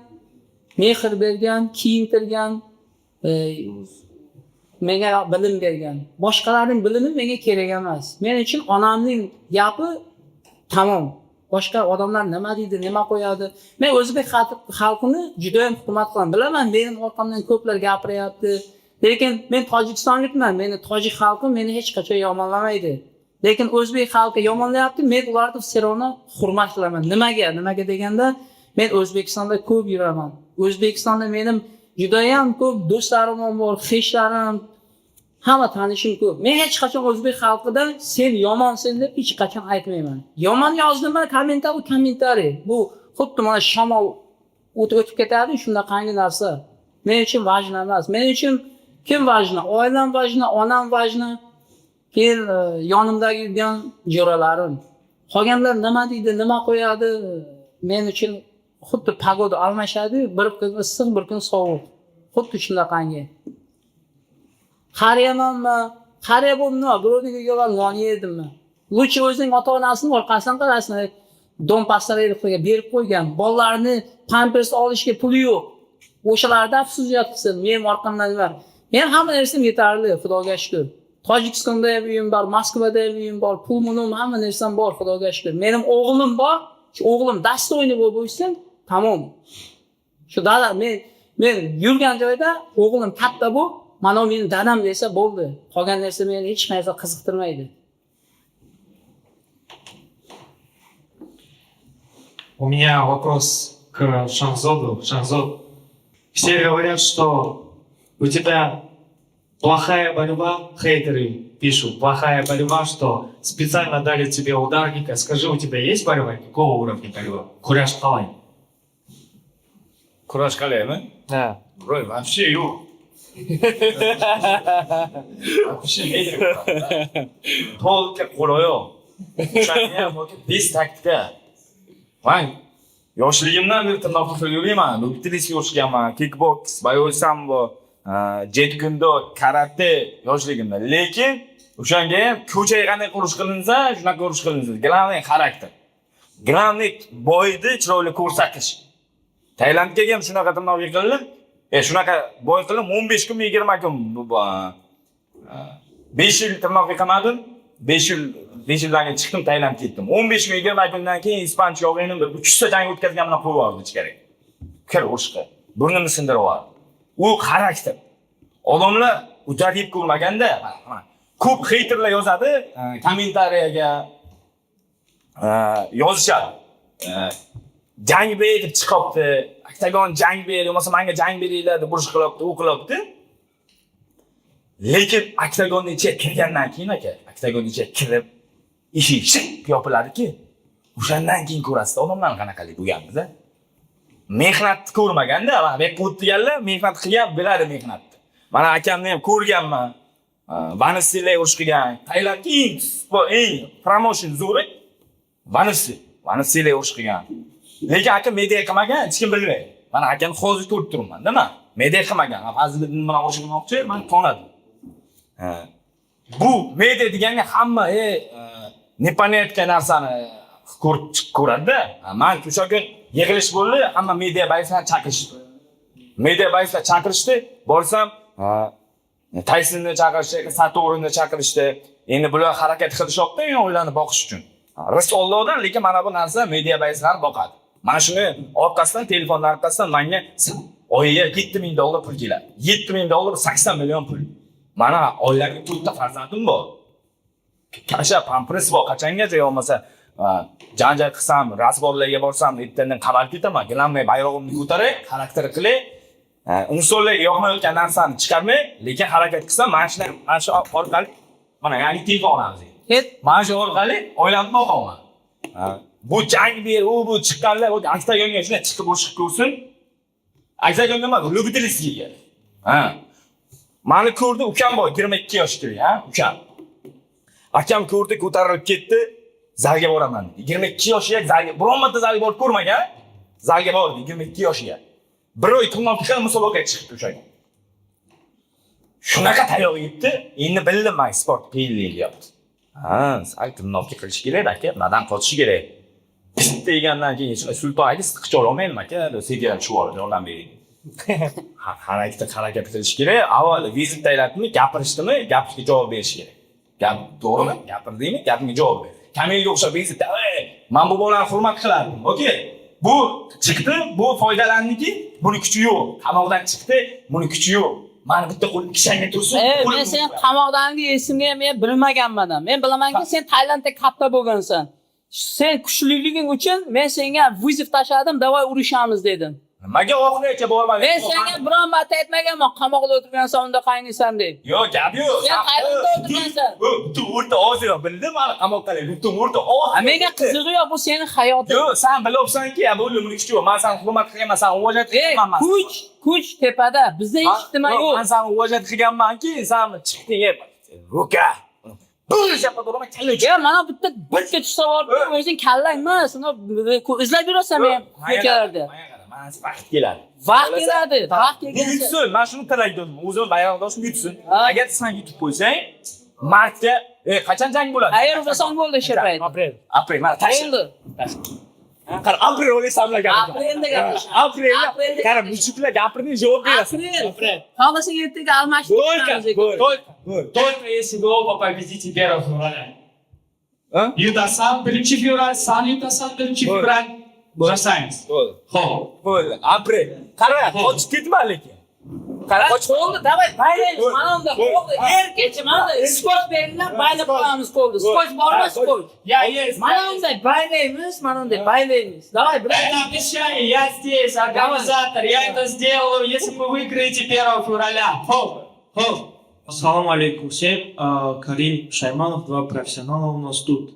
S3: mehr bergan, kiyintirgan, menga bilim bergan. Boshqalarning bilimi menga kerak emas. Men uchun onamning gapi tamom. Boshqa odamlar nima deydi, nima qo'yadi. Men o'zbek xalqini juda ham hurmat qilaman. Bilaman, mening orqamdan ko'plar gapiryapti. Lekin men tojikistonlikman. Meni tojik xalqi meni hech qachon yomonlamaydi. Lekin o'zbek xalqi yomonlayapti. Men ularni serovni hurmat qilaman. Nimaga deganda, men O'zbekistonda ko'p yuraman. O'zbekistonda mening juda ham ko'p do'stlarim bor, xeshlarim, hamma tanishim ko'p. Men hech qachon o'zbek xalqidan sen yomonsan deb hech qachon aytmayman. Yomon yozdimmi, kommentariy. Bu xuddi mana shamol o'tib ketadi, shunaqangi narsa. Men uchun vajna emas. Men uchun kim vajna? Oilam vajna, onam vajna. Keyin yonimdagi yurgan jo'ralarim. Qolganlar nima deydi, nima qo'yadi? Men uchun xuddi pagoda almashadi, bir kun issiq, bir kun sovuq. Xuddi shunaqangi. Qariyamanmi? Qariya bo'lma, birovning uyiga borib non yedimmi? Luchi o'zining ota-onasining orqasidan qarasini, don pastarayni berib qo'ygan. Bolalarni pampers olishga puli yo'q. O'shalarda afsusiyat qilsin, men orqamdan nima? Men hamma narsam yetarli, Xudoga shukr. Tojikistonda ham uyim bor, Moskvada ham uyim bor, pul-munim hamma narsam bor, Xudoga shukr. Mening o'g'lim bor, shu o'g'lim dastoyni bo'lsin, tamom. Shu dada men yurgan joyda o'g'lim katta bu, mana meni dadam desa bo'ldi. Qolgan narsa meni hech narsa qiziqtirmaydi.
S1: У меня вопрос к Шахзоду. Шахзод, все говорят, что у тебя плохая борьба, хейтеры пишут, плохая борьба, что специально дали тебе ударника. Скажи, у тебя есть борьба? Какого уровня борьба? Кураж қалай?
S5: Kurash qalaymi?
S8: Ha.
S5: Bro, вообще yo'q. Вообще yo'q. To'liq qo'loyoq. O'shani ham biz taktika. Men yoshligimdan beri tirnoqqa yurayman. Luktrisga o'sganman, kickbox, boy sambo, jet kundo, karate yoshligimda. Lekin o'shanga ham ko'chaga qanday qurish qilinsa, shunaqa qurish qilinsa. Главный xarakter. Главный boyni chiroyli ko'rsatish. Tailandga ham shunaqa tirnoq yiqildim. Shunaqa boy qildim 15 kun 20 kun 5 yil tirnoq yiqamadim. 5 yildan keyin chiqdim Tailandga ketdim. 15 kun 20 kundan keyin ispancha o'g'aynim 300 ta jang o'tkazganimdan qo'yib yubordi ichkariga. Kir urushqa. Burnimni sindirib yubordi. U xarakter. Odamlar utarib ko'rmaganda, ko'p heyterlar yozadi, kommentariyaga yozishadi. Jang ber deb chiqibdi. Oktagon jang ber, yo'qsa menga jang beringlar deb urush qilyapti, u qilyapti. Lekin oktagonning ichiga kirgandan keyin oktagonning ichiga kirib eshik shik yopiladi-ki, o'shandan keyin ko'rasiz odamlar qanaqalik bo'lganmiz-a. Mehnatni ko'rmaganda, mana bu yerga o'tganlar mehnat qilgan, biladi mehnatni. Mana akamni ham ko'rganman. Vanissilay urush qilgan. Tailandga eng promotion zo'ri Vanissilay urush qilgan. Lekin aka media qilmagan, hech kim bilmaydi. Mana akani hozir ko'rib turibman, nima? media qilmagan. Fazliddin bilan o'xshamoqchi, men to'nadim. Bu media deganga hamma nepanayotgan narsani ko'rib chiqib ko'radi-da. Men o'sha kun yig'ilish bo'ldi, hamma media bayslar chaqirishdi. Media bayslar chaqirishdi, borsam Taysonni chaqirishdi, Saturni chaqirishdi. Endi bular harakat qilishyapti, o'ylanib boqish uchun. Rasulullohdan, lekin mana bu narsa media bayslar boqadi. Mana shuni orqasidan, telefonning orqasidan menga oyiga $7,000 pul keladi. $7,000 $80 million pul. Mana oilaga 4 ta farzandim bor. Qasha pampers bor, qachongacha bo'lmasa janjal qilsam, razborlarga borsam, ertadan qamalib ketaman. Gilamay bayrog'imni ko'taray, xarakter qilay. Insonlarga yoqmayotgan narsani chiqarmay, lekin harakat qilsam, mana shu orqali mana yangi telefon olamiz. Mana shu orqali oilamni boqaman. Bu jang ber, bu chiqqanlar, u Instagramga shunday chiqib o'shib ko'rsin. Instagramga emas, Lubitilskiga. Mani ko'rdi, ukam bor, 22 yoshda, ukam. Akam ko'rdi, ko'tarilib ketdi, zalga boraman. 22 yoshga zalga, biron marta zalga borib ko'rmagan. Zalga bordi, 22 yoshga. Bir oy turmoqdan musobaqaga chiqdi o'sha kun. Shunaqa tayoq yetdi, endi bildim men sport qiyinligyapti. Sal tirnoqqa qilish kerak aka, nadan qochish kerak. Bitta yegandan keyin sultonga siqich olmayman aka, sedidan tushib oladi, yordam bering. Harakat qilish kerak. Avval vizitdalarni gapirishdimi, gapga javob berish kerak. Gap to'g'rimi? Gapirdingmi? Gapimga javob ber. Kamilga o'xshab vizitda, men bu bolani hurmat qilardim. Okey. Bu chiqdi, bu foydalandiki, buni kuchi yo'q. Qamoqdan chiqdi, buni kuchi yo'q. Mani bitta qo'lim kishanga tursin.
S3: Men sen qamoqdagi esimga men bilmaganman. Men bilamanki, sen Tailandda katta bo'lgansan. Sen kuchliliging uchun men senga viziv tashladim, davay urushamiz dedim.
S5: Nimaga oxirigacha bormadim?
S3: Men senga biron marta aytmaganman, qamoqda o'tirgansan, unda qaynaysan deb.
S5: Yo'q, gap yo'q.
S3: Sen Tailandda o'tirgansan.
S5: Bu o'rta Osiyo bildim, mani qamoqdalik. Bu o'rta Osiyo.
S3: Menga qizig'i yo'q, bu sening hayoting.
S5: Yo'q, sen bilibsanki, bu o'limni kuchi yo'q. Men seni hurmat qilganman, sen uvojat qilganman.
S3: Kuch tepada, bizda hech nima yo'q.
S5: Men seni uvojat qilganmanki, sen chiqding, ruka. Bo'lishapti, to'g'rimi?
S3: Ya, mana bitta bir kecha savol berib, o'zing kallang emas, izlab yurasan men ko'chalarda.
S5: Men vaqt keladi.
S3: Vaqt keladi, vaqt kelgan.
S5: Yutsin, men shuni tilaydim. O'zim bayroqdoshim yutsin. Agar sen yutib qo'ysang, martga qachon jang bo'ladi?
S3: Ayirmasan bo'ldi Sherpayt.
S5: Aprel, mana tashla. Qara, aprel o'ylaysan gapirgan.
S3: Aprelda gapirish.
S5: Aprel. Qara, mushuklar gapirni javob berasiz.
S3: Aprel. Xohlasa ertaga almashtirib.
S1: Только если вы оба победите 1 февраля. Yutasan 1 fevral, sen yutasan 1 fevral. Brasaymiz. Xo'p.
S5: Bo'ldi. Aprel. Qara, qochib ketma lekin.
S3: Qara, bo'ldi, davay, baylaymiz. Mana unda bo'ldi. Erkechi mana skotch beringlar, baylab qo'yamiz bo'ldi. Skotch bormi, skotch? Mana unda baylaymiz, mana unda baylaymiz. Davay,
S1: Это обещание, я здесь, организатор, я это сделаю, если вы выиграете 1 февраля. Хоп.
S10: Ассаламу алейкум всем. Карим Шайманов, 2 профессионала у нас тут.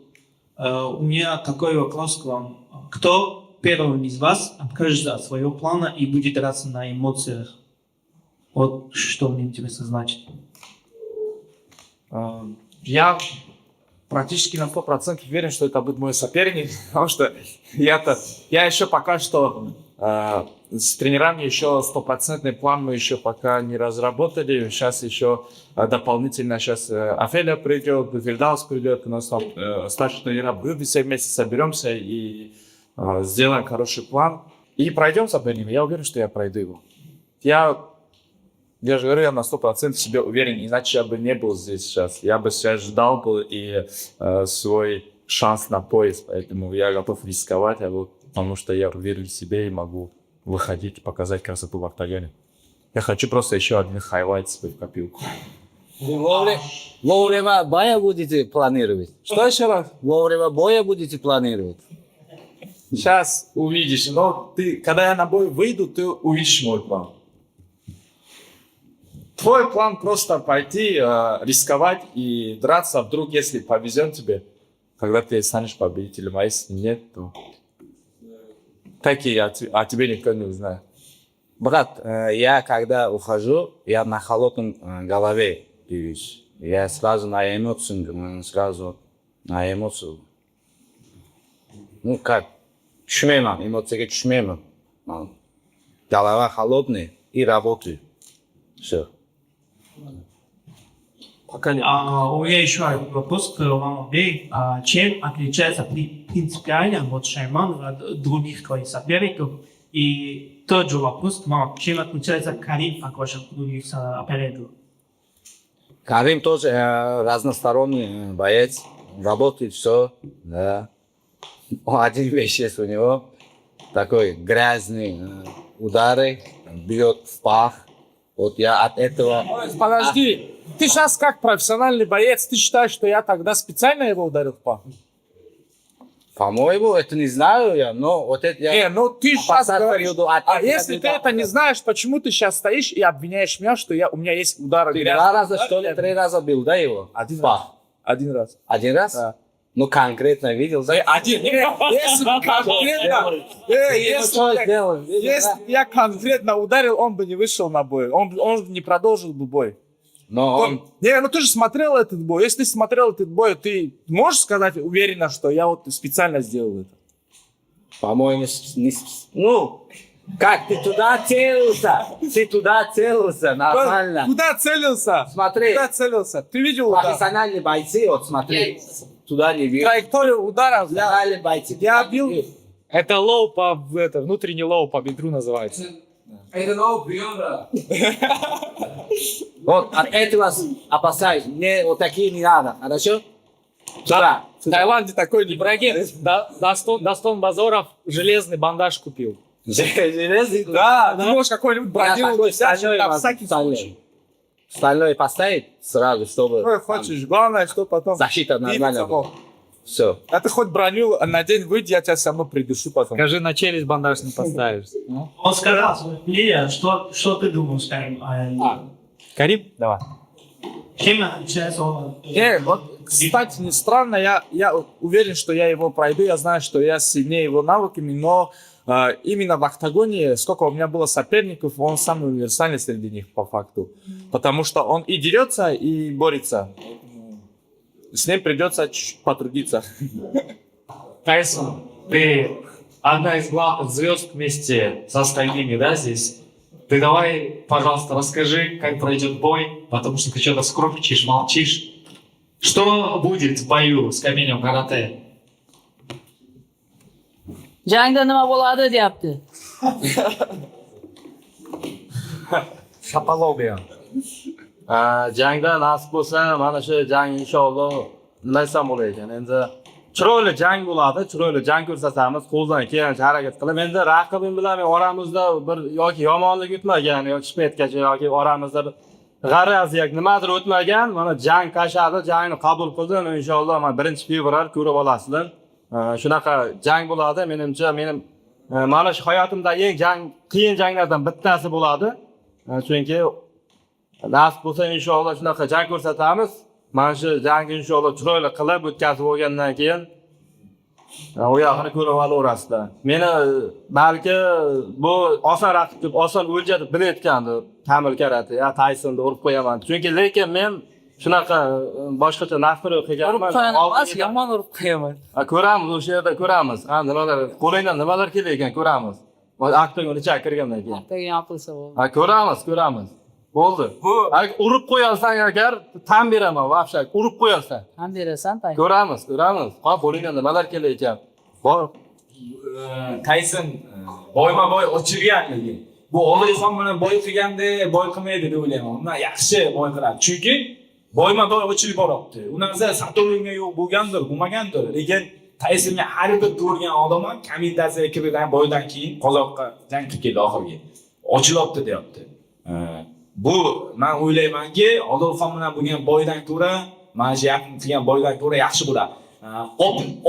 S10: У меня такой вопрос к вам. Кто первым из вас откажется от своего плана и будет драться на эмоциях? Вот что мне интересно значит.
S7: Я практически на 100% уверен, что это будет мой соперник, потому что я еще пока что с тренерами еще 100% план мы еще пока не разработали. Сейчас еще дополнительно Афеля придет, Вильдаус придет, у нас там старший тренера будет, все вместе соберемся и сделаем хороший план. И пройдем соперника. Я уверен, что я пройду его. Я же говорю, я на 100% в себе уверен, иначе я бы не был здесь сейчас. Я бы сейчас ждал бы и свой шанс на пояс, поэтому я готов рисковать, потому что я уверен в себе и могу выходить и показать красоту в октагоне. Я хочу просто еще один хайлайт свой в копилку.
S3: Вовремя боя будете планировать?
S7: Что еще раз?
S3: Вовремя боя будете планировать?
S7: Сейчас увидишь, но ты, когда я на бой выйду, ты увидишь мой план. Твой план просто пойти, рисковать и драться, вдруг, если повезет тебе, когда ты станешь победителем, а если нет, то такие о тебе никто не узнает.
S11: Брат, я когда ухожу, я на холодном голове двигаюсь. Я сразу на эмоцию. Ну как, эмоцияга tushmayman. Голова холодная, и работаю. Все.
S10: У меня еще один вопрос к вам обеим. Чем отличается принципиально вот Шайман от других твоих соперников? И тот же вопрос к вам. Чем отличается Карим от ваших других соперников?
S11: Карим тоже разносторонний боец. Работает все. Да. Один вещь есть у него. Такой грязный удары. Бьет в пах. Вот я от этого...
S7: Подожди, ты сейчас как профессиональный боец, ты считаешь, что я тогда специально его ударил в пах?
S11: По-моему, это не знаю я, но вот это я...
S7: Ну ты сейчас говоришь.
S11: А
S7: Если ты это не знаешь, почему ты сейчас стоишь и обвиняешь меня, что у меня есть удар
S11: Ты
S7: грязный?
S11: 2 раза, что ли, 3 раза бил, да, его?
S7: Один
S11: В пах.
S7: Один раз.
S11: 1 раз?
S7: Да.
S11: Ну, конкретно видел, да?
S7: Один. Если конкретно... Если я конкретно ударил, он бы не вышел на бой. Он не продолжил бы бой.
S11: Но он...
S7: Ну ты же смотрел этот бой. Если ты смотрел этот бой, ты можешь сказать уверенно, что я вот специально сделал это?
S11: По-моему, ну, как ты туда целился? Ты туда целился, нормально.
S7: Куда целился?
S11: Смотри,
S7: Куда целился? Ты видел удар?
S11: профессиональные бойцы, вот смотри, туда не бил.
S7: Траекторию удара.
S11: Профессиональные бойцы.
S7: Я бил.
S8: Это лоу внутренний лоу по бедру называется.
S11: Вот от этого опасаюсь. Мне вот такие не надо, хорошо? Да.
S7: В Таиланде такой не
S8: Ибрагим, Дастон Базоров железный бандаж купил.
S11: Железный?
S7: Да, ты можешь какой-нибудь
S11: Я
S7: бродилу
S11: такой
S7: взять,
S11: стальной
S7: на всякий случай.
S11: стальной. Стальной поставить сразу, чтобы
S7: Какой хочешь, главное, что потом...
S11: защита нормально была. Все.
S7: А ты хоть броню надень, выйди, я тебя все равно придушу потом.
S8: Скажи, на челюсть бандаж не поставишь.
S10: Он сказал свое мнение, что ты думаешь, Карим?
S8: Карим, давай.
S10: Чем отличается он?
S7: Вот, кстати, не странно, я уверен, что я его пройду, я знаю, что я сильнее его навыками, но именно в октагоне, сколько у меня было соперников, он самый универсальный среди них, по факту. Потому что он и дерется, и борется. С ним придется чуть-чуть потрудиться.
S1: Тайсон, ты одна из главных звезд вместе с остальными, да, здесь? Ты давай, пожалуйста, расскажи, как пройдет бой, потому что ты что-то скромничаешь, молчишь. Что будет в бою с каменем карате?
S3: Jangda nima bo'ladi deyapti.
S4: Shapalov bergan. Jangda nasib bo'lsa, mana shu jang inshaalloh nima desam bo'lar ekan. Endi chiroyli jang bo'ladi, chiroyli jang ko'rsatamiz, qo'ldan kelgancha harakat qilib. Endi raqibim bilan men oramizda bir yoki yomonlik o'tmagan, yoki shpetgacha yoki oramizda bir g'arazyak nimadir o'tmagan. Mana jang qashadi, jangni qabul qildim. Inshaalloh mana 1-fevral ko'rib olasizlar. Shunaqa jang bo'ladi. Menimcha mana shu hayotimdagi eng qiyin janglardan bittasi bo'ladi. Chunki nasib bo'lsa inshaalloh shunaqa jang ko'rsatamiz. Mana shu jangni inshaalloh chiroyli qilib o'tkazib olgandan keyin u yoqni ko'rib olaverasizlar. Meni balki bu oson raqib deb oson o'lja deb bilayotgandi Tamil karate, ya Taysonni urib qo'yaman. Chunki lekin men shunaqa boshqacha nafr qilganman.
S3: Yomon urib qo'yaman.
S4: Ko'ramiz, o'sha yerda ko'ramiz. Nimalar qo'lingdan nimalar kelar ekan ko'ramiz. Oktagon ichiga kirgandan keyin.
S3: Oktagon yopilsa bo'ldi.
S4: Ko'ramiz. Bo'ldi. Agar urib qo'yalsang agar tan beraman, vobsha urib qo'yalsan.
S3: Ham berasan, tay.
S4: Ko'ramiz. Ha, qo'lingdan nimalar kelar ekan. Bor.
S12: Tayson boyma-boy ochilgan lekin. Bu Oliyxon bilan boy qilganda boy qilmaydi deb o'ylayman. Undan yaxshi boy qiladi. Chunki boyma-boy ochilib boryapti. Undan Satoringa yo'q bo'lgandir, bo'lmagandir. Lekin Taysonga har bir ko'rgan odam kommentasiyaga kirgan boydan keyin qozoqqa jang qilib keldi oxirgi. Ochilyapti deyapti. Bu men o'ylaymanki, Oliyxon bilan bo'lgan boydan ko'ra, mana shu yaqin qilgan boydan ko'ra yaxshi bo'ladi.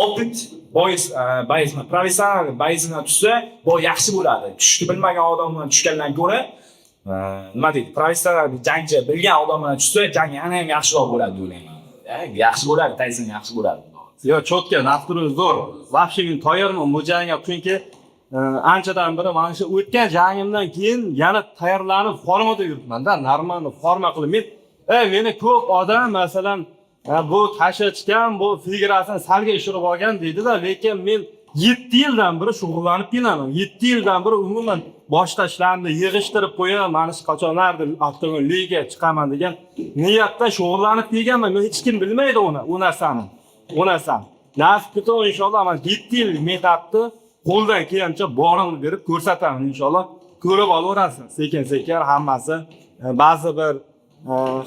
S12: Opit boys professional boysdan tushsa, bu yaxshi bo'ladi. Tushni bilmagan odam bilan tushgandan ko'ra, nima deydi? Professional jangchi bilgan odam bilan tushsa, jang yana ham yaxshiroq bo'ladi deb o'ylayman. Yaxshi bo'ladi, Tayson yaxshi bo'ladi.
S4: Yo, cho'tka, nafri zo'r. Vahshiyning tayyorman bu jangga, chunki anchadan beri mana shu o'tgan jangimdan keyin yana tayyorlanib formada yuribman-da, normal forma qilib. Meni ko'p odam masalan bu tashlatgan, bu figurasini salga ishirib olgan deydi-da, lekin men 7 yildan beri shug'ullanib kelaman. 7 yildan beri umuman boshqa ishlarni yig'ishtirib qo'yaman. Mana shu qachonlardir Oktagon ligaga chiqaman degan niyatda shug'ullanib kelganman. Men hech kim bilmaydi u narsani. Nasib qilsa inshaalloh men 7 yil mehnatni qo'ldan kelgancha borimni berib ko'rsataman inshaalloh. Ko'rib olaverasiz. Sekin-sekin hammasi ba'zi bir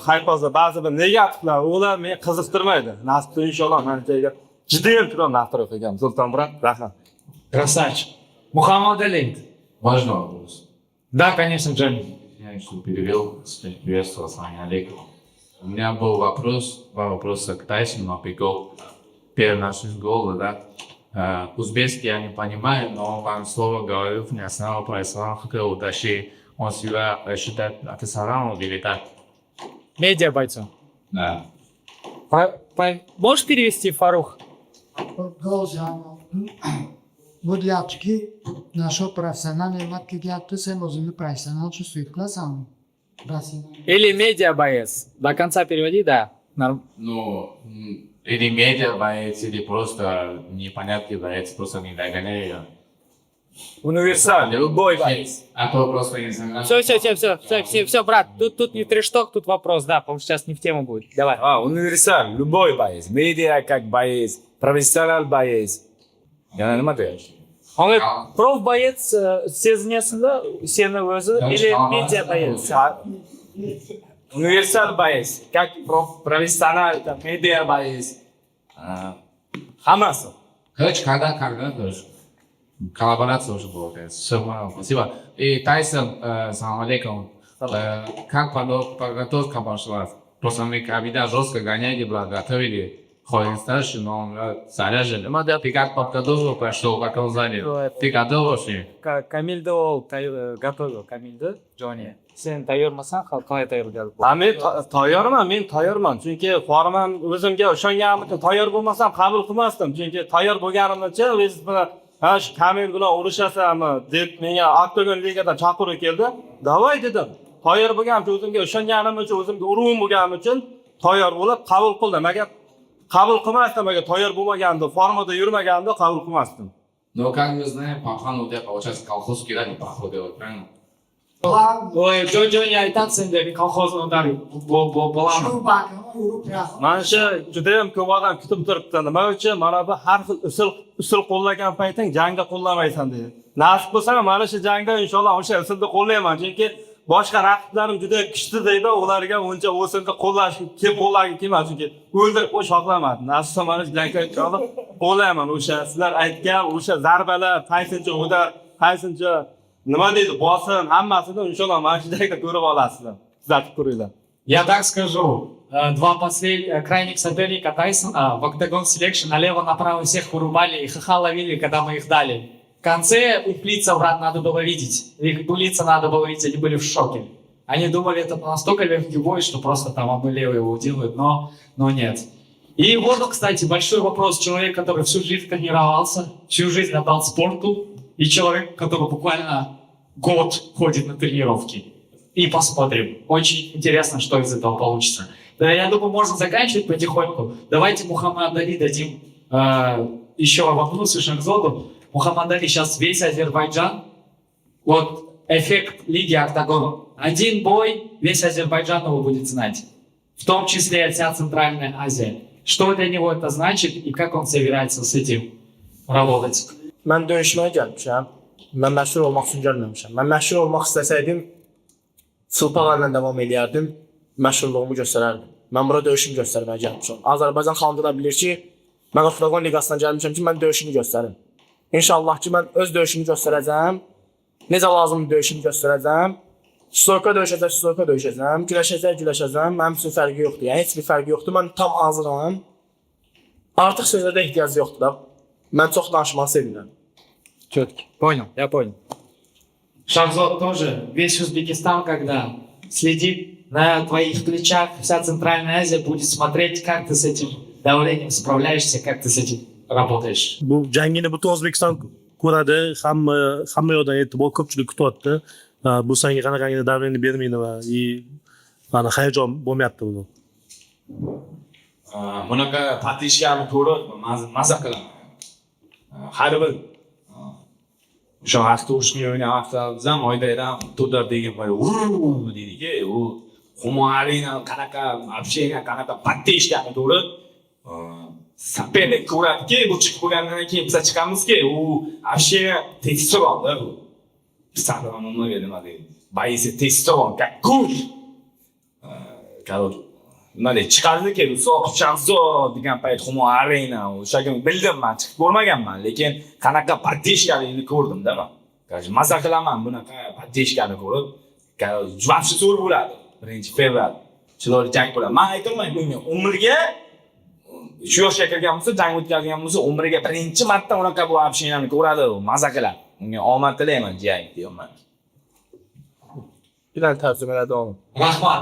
S4: haypozda ba'zi bir negativlar ular meni qiziqtirmaydi. Nasib qilsa inshaalloh men joyga judayam turib naqtirib ekan. Sultonmurod, rahmat.
S1: Красавчик. Мухаммад Али.
S13: Важный вопрос.
S1: Да, конечно, Джонни.
S13: Я что перевел, приветствовал, ассаламу алейкум. У меня был два вопроса к Тайсону, опекал первый наш гол, да. Узбекский я не понимаю, но вам слово говорю, не основал по исламу, хотел уточнить, он себя считает офицером или так?
S8: Медиа бойцом.
S13: Да.
S8: Можешь перевести, Фарух?
S14: Продолжаем. Bu deyaptiki, nashu professional emas kelyapti, sen o'zingni professional чувствовать qilasanmi?
S8: Или медиа боец. До конца переводи, да.
S13: Ну, или медиа боец, или просто непонятный боец, просто не догоняю.
S8: Универсальный, любой боец.
S13: А то просто не знаю.
S8: Все, брат, тут не трешток, тут вопрос, да, потому что сейчас не в тему будет. Давай.
S11: Универсал, любой боец. Медиа как боец, профессионал боец. Я nima deyapman?
S8: Он проф боец сезінесіңді, сені өзі, или медиа боец?
S11: Универсал боец, как профессионал, медиа боец. Хамасы.
S13: Короче, когда, тоже. Коллаборация уже была. Все понял, спасибо. И Тайсон, салам алейкум. Как подготовка пошла? Просто мы когда жестко гоняли, готовили. Ходим но он заряжен. Ты как подготовил, пошел, как он занял. Ты готов вообще?
S8: Камильді ол готовил, Камильді, Джонни. Сен тайyormasan, қалай tayyorgarlik
S4: bo'ladi? Men tayyorman. Chunki forman o'zimga ishonganim uchun tayyor bo'lmasam qabul qilmasdim. Chunki tayyor bo'lganimcha o'z bilan shu Kamil bilan urushasanmi deb menga Oktagon ligadan chaqiruv keldi. Davay dedim. Tayyor bo'lganim o'zimga ishonganim uchun, o'zimga urug'im bo'lganim uchun tayyor bo'lib qabul qildim. Agar qabul qilmasdim, agar tayyor bo'lmaganda, formada yurmaganda qabul qilmasdim.
S13: Но как мы знаем, Пахан у тебя получается колхоз кидать не походил, правильно?
S1: Ой, Джонни айтады сендердің колхоздың ұдары боламын.
S4: Mana shu judayam ko'p odam kutib turibdi. Nima uchun? Mana bu har xil usul qo'llagan payting jangda qo'llamaysan deydi. Nasib bo'lsa mana shu jangda inshaalloh o'sha usulni qo'llayman. Chunki boshqa raqiblarim juda kuchli deydi, ularga uncha usulni qo'llashim kelmadi. Chunki o'ldirib qo'yish xohlamadim. Nasib bo'lsa mana shu jangda inshaalloh qo'llayman. O'sha sizlar aytgan o'sha zarbalar, qaysincha nima deydi, bosim hammasini inshaalloh mana shu jangda ko'rib olasizlar. Kuzatib ko'ringlar.
S1: Я так скажу, два крайних соперника Тайсона в Octagon Selection налево-направо всех вырубали и ха-ха ловили, когда мы их дали. В конце их лица, брат, надо было видеть. Их лица надо было видеть, они были в шоке. Они думали, это настолько легкий бой, что просто там одну левую его делают, но нет. И вот, кстати, большой вопрос. Человек, который всю жизнь тренировался, всю жизнь отдал спорту, и человек, который буквально год ходит на тренировки. И посмотрим. Очень интересно, что из этого получится. Да, я думаю, можно заканчивать потихоньку. Давайте Мухаммад Али дадим еще вопрос и Шахзоду. Мухаммад Али сейчас весь Азербайджан. Вот эффект Лиги Октагон. Один бой, весь Азербайджан его будет знать. В том числе вся Центральная Азия. Что для него это значит и как он собирается с этим работать?
S9: Ben dövüşmeye gelmişim. Ben meşhur olmak için gelmemişim. Ben meşhur olmak isteseydim Sultanlarla devam ederdim. Meşhurluğumu göstererdim. Ben burada dövüşümü göstermeye gelmişim. Azerbaycan xalqı da bilir ki, ben Octagon Ligasından gelmişim ki, ben dövüşümü gösterim. İnşallah ki, ben öz dövüşümü göstereceğim. Necə lazım dövüşümü göstereceğim. Stoyka dövüşəcəm. Güləşəcəm. Mənim üçün fərqi yoxdur. Yəni, heç bir fərqi yoxdur. Mən tam hazıram. Artıq sözlərdə ehtiyac yoxdur da. Mən çox danışmağı sevirəm.
S8: Четко. Понял, я понял.
S1: Шахзод тоже. Весь Узбекистан, когда следит на твоих плечах, вся Центральная Азия будет смотреть, как ты с этим давлением справляешься, как ты с этим работаешь.
S2: Bu jangini butun O'zbekiston ko'radi, hamma yoqdan e'tibor ko'pchilik kutyapti. Bu senga qanaqangi davleniya bermaydi va mana hayajon bo'lmayapti buni.
S5: Bunaqa patishkani ko'rib maza qilaman.
S12: har bir o'sha avtobusga o'ynab avtobusdan oydaydan tudor degan boy deydi u xumoarina qanaqa вообще qanaqa patta eshitgani to'g'ri saperlik ko'radiki bu chiqib bo'lgandan keyin biz chiqamizki u вообще testosteronda bu pisani nimaga nima deydi boisi testosteron как куш короче nima deydi chiqardiki soqchanzo degan payt xumoarina o'sha kun bildim man chiqib ko'rmaganman lekin qanaqa patteshkaligini ko'rdimda man maza qilaman bunaqa patteshkani ko'rib вообще zo'r bo'ladi 1-fevral chiroyli jang bo'ladi man aytaman bunga umrga shu yoshga kirgan bo'lsa jang o'tkazgan bo'lsa umriga birinchi marta unaqa bu общенияni ko'radi maza qiladi unga omad tilayman jang deyapman
S9: Bilan tarjimalar davom.
S12: rahmat